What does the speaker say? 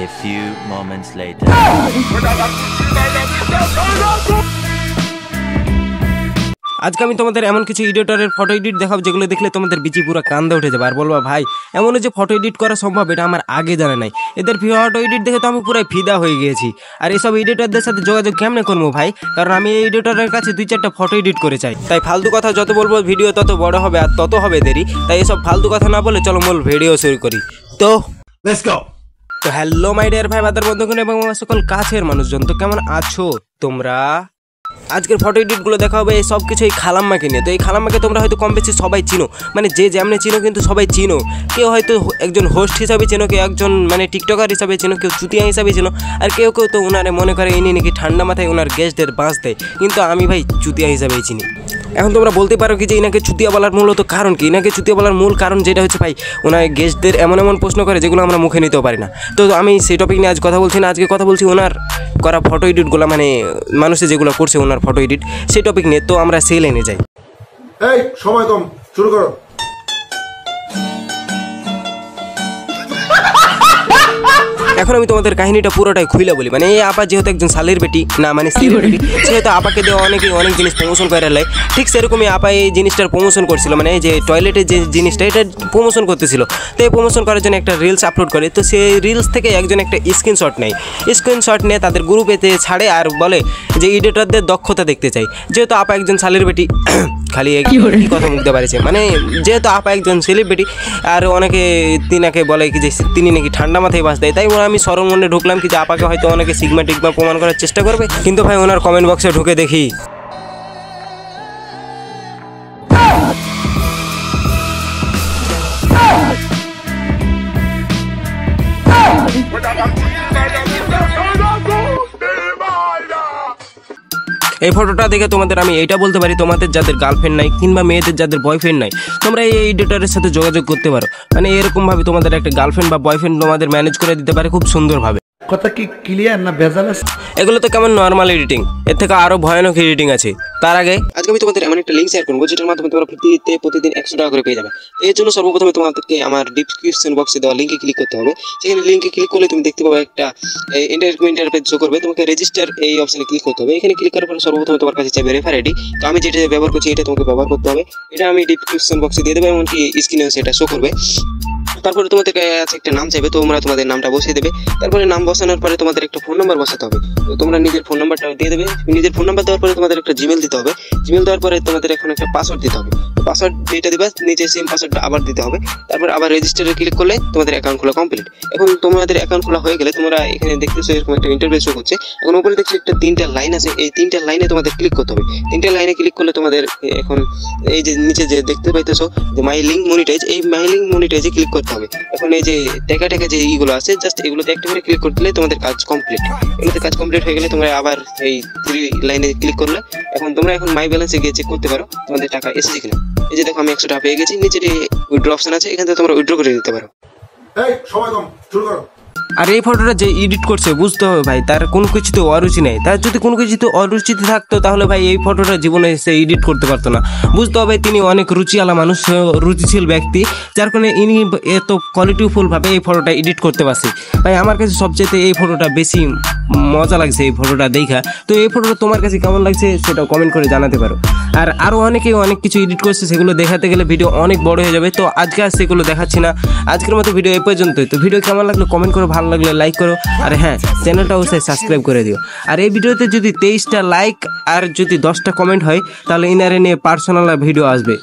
A few moments later. আজকে আমি তোমাদের এমন কিছু এডিটরের ফটো এডিট দেখাবো যেগুলো দেখলে তোমাদের বিচি পুরো কান্দা উঠে যাবে আর বলবা ভাই এমনও যে ফটো এডিট করা সম্ভব এটা আমার আগে জানা নাই। এদের ফটো এডিট দেখে তো আমি পুরো ফিদা হয়ে গিয়েছি। আর এসব এডিটরদের সাথে যোগাযোগ কেমনে করবো ভাই, কারণ আমি এই এডিটরের কাছে 2-4টা ফটো এডিট করে চাই। তাই ফালতু কথা যত বলবো ভিডিও তত বড় হবে আর তত হবে দেরি। তাই এসব ফালতু কথা না বলে চলো মূল ভিডিও শুরু করি। তো লেটস গো। তো হ্যালো মাই ডিয়ার ভাই বাদার বন্ধুগণ এবং সকল কাছের মানুষজন, তো কেমন আছো তোমরা? আজকের ফটো এডিটগুলো দেখা হবে এই সব কিছু এই খালাম্মাকে নিয়ে। তো এই খালাম্মাকে তোমরা হয়তো কম বেশি সবাই চিনো, মানে যে যেমনি চিনো কিন্তু সবাই চিনো। কেউ হয়তো একজন হোস্ট হিসাবে চেনো, কেউ একজন মানে টিকটকার হিসাবে চেনো, কেউ চুতিয়া হিসাবে চেনো, আর কেউ কেউ তো ওনারে মনে করে ইনি নাকি ঠান্ডা মাথায় ওনার গেস্টদের বাঁচ দেয়, কিন্তু আমি ভাই চুতিয়া হিসাবেই চিনি। এখন তোমরা বলতে পারো কি যে ইনাকে চুতিয়া বলার মূলত কারণ কি? ইনাকে চুতিয়া বলার মূল কারণ যেটা হচ্ছে ভাই ওনার গেস্টদের এমন এমন প্রশ্ন করে যেগুলো আমরা মুখে নিতেও পারি না। তো আমি সেই টপিক নিয়ে আজ কথা বলছি না, আজকে কথা বলছি ওনার করা ফটো এডিটগুলো, মানে মানুষে যেগুলো করছে ওনার ফটো এডিট, সেই টপিক নিয়ে। তো আমরা সেই লাইনে যাই। এই সময় কম, শুরু করো। এখন আমি তোমাদের কাহিনীটা পুরোটাই খুইলা বলি। মানে এই আপা যেহেতু একজন শালের বেটি না, মানে স্ত্রীর বেটি, সেহেতু আপাকে দেওয়া অনেক জিনিস প্রমোশন করে লাই। ঠিক সেরকমই আপা এই জিনিসটার প্রমোশন করছিল, মানে এই যে টয়লেটের যে জিনিসটা এটা প্রমোশন করতেছিল। তো এই প্রমোশন করার জন্য একটা রিলস আপলোড করে। তো সেই রিলস থেকে একজন একটা স্ক্রিনশট নেয়, স্ক্রিনশট নিয়ে তাদের গ্রুপেতে ছাড়ে আর বলে যে এডিটরদের দক্ষতা দেখতে চাই। যেহেতু আপা একজন শালের বেটি, খালি কি কথা মুখতে পারেছে, মানে যেহেতু আপা একজন সেলিব্রিটি আর অনেকে তিনাকে বলে কি যে তিনি নাকি ঠান্ডা মাথায় বাস দেয়। তাই আমি সরল মনে ঢুকলাম কি যে আপাকে হয়তো অনেকে সিগমা টিগমা প্রমাণ করার চেষ্টা করবে। কিন্তু ভাই ওনার কমেন্ট বক্সে ঢুকে দেখি এই ফটোটা দেখে তোমাদের আমি এইটা বলতে পারি, তোমাদের যাদের গার্লফ্রেন্ড নাই কিংবা মেয়েদের যাদের বয়ফ্রেন্ড নাই, তোমরা এই এডিটরের সাথে যোগাযোগ করতে পারো। মানে এরকমভাবে তোমাদের একটা গার্লফ্রেন্ড বা বয়ফ্রেন্ড তোমাদের ম্যানেজ করে দিতে পারে খুব সুন্দরভাবে। কথা কি ক্লিয়ার না ভেজাল আছে? এগুলো তো কেমন নর্মাল এডিটিং, এর থেকে আরো ভয়ানক এডিটিং আছে। তার আগে আজকে আমি তোমাদের এমন একটা লিঙ্ক শেয়ার করবো যেটার মাধ্যমে তোমরা প্রতিদিন 100 টাকা করে পেয়ে যাবে। এর জন্য সর্বপ্রথমে তোমাদেরকে আমার ডিসক্রিপশন বক্সে দেওয়া লিঙ্কে ক্লিক করতে হবে। সেখানে লিঙ্কে ক্লিক করলে তুমি দেখতে পাবে একটা ইন্টারপেজ শো করবে, তোমাকে রেজিস্টার এই অপশনে ক্লিক করতে হবে। এখানে ক্লিক করার পরে সর্বপ্রথমে তোমার কাছে চাইবে রেফার আইডি। তো আমি যেটা ব্যবহার করছি এটা তোমাকে ব্যবহার করতে হবে। এটা আমি ডিসক্রিপশন বক্সে দিয়ে দেবো, এমনকি স্ক্রিনেও সেটা শো করবে। তারপরে তোমাদের কাছে একটা নাম চাইবে, তোমরা তোমাদের নামটা বসিয়ে দেবে। তারপরে নাম বসানোর পরে তোমাদের একটা ফোন নাম্বার বসাতে হবে। তো তোমরা নিজের ফোন নাম্বারটা দিয়ে দেবে। নিজের ফোন নাম্বার দেওয়ার পরে তোমাদের একটা জিমেল দিতে হবে। জিমেল দেওয়ার পরে তোমাদের এখন একটা পাসওয়ার্ড দিতে হবে। পাসওয়ার্ড যেটা দিবা নিজের সেম পাসওয়ার্ডটা আবার দিতে হবে। তারপর আবার রেজিস্টারে ক্লিক করলে তোমাদের অ্যাকাউন্ট খোলা কমপ্লিট। এখন তোমাদের অ্যাকাউন্ট খোলা হয়ে গেলে তোমরা এখানে দেখতেছো এরকম একটা ইন্টারফেস শো করছে। এখন উপরে দেখছো একটা 3টা লাইন আছে, এই 3টা লাইনে তোমাদের ক্লিক করতে হবে। 3টা লাইনে ক্লিক করলে তোমাদের এখন এই যে নিচে যে দেখতে পাইতেছো যে মাই লিঙ্ক মনিটাইজ, এই মাই লিঙ্ক মনিটাইজে ক্লিক করতে হবে। এখন এই যে টেকা যে এইগুলো আছে জাস্ট এগুলোতে একটা করে ক্লিক করে দিলে তোমাদের কাজ কমপ্লিট। এগুলোতে কাজ কমপ্লিট হয়ে গেলে তোমরা আবার এই 3 লাইনে ক্লিক করলে এখন তোমরা এখন মাই ব্যালেন্সে গিয়ে চেক করতে পারো তোমাদের টাকা এসেছে কিনা। এই যে দেখো আমি 100 টাকা পেয়ে গেছি। নিচে উইথড্র অপশন আছে, এখান থেকে তোমরা উইথড্র করে দিতে পারো। এই সময় কম, শুরু করো। আর এই ফটোটা যে এডিট করছে বুঝতে হবে ভাই তার কোনো কিছুতে অরুচি নেই। তার যদি কোনো কিছুতে অরুচিতে থাকতো তাহলে ভাই এই ফটোটা জীবনে সে এডিট করতে পারতো না। বুঝতে হবে তিনি অনেক রুচিওয়ালা মানুষ, রুচিশীল ব্যক্তি, যার কারণে ইনি এত কোয়ালিটিফুলভাবে এই ফটোটা এডিট করতে পারছে। ভাই আমার কাছে সবচেয়ে এই ফটোটা বেশি মজা লাগছে এই ফটোটা দেখা। তো এই ফটোটা তোমার কাছে কেমন লাগছে সেটা কমেন্ট করে জানাতে পারো। আর আরও অনেকেই অনেক কিছু এডিট করছে, সেগুলো দেখাতে গেলে ভিডিও অনেক বড় হয়ে যাবে। তো আজকে আর সেগুলো দেখাচ্ছি না, আজকের মতো ভিডিও এই পর্যন্তই। তো ভিডিও কেমন লাগলো কমেন্ট করো, ভালো লাগলে লাইক করো, আর হ্যাঁ চ্যানেলটা অবশ্যই সাবস্ক্রাইব করে দিও। আর এই ভিডিওতে যদি 23টা লাইক আর যদি 10টা কমেন্ট হয় তাহলে ইনারে নিয়ে পার্সোনাল ভিডিও আসবে।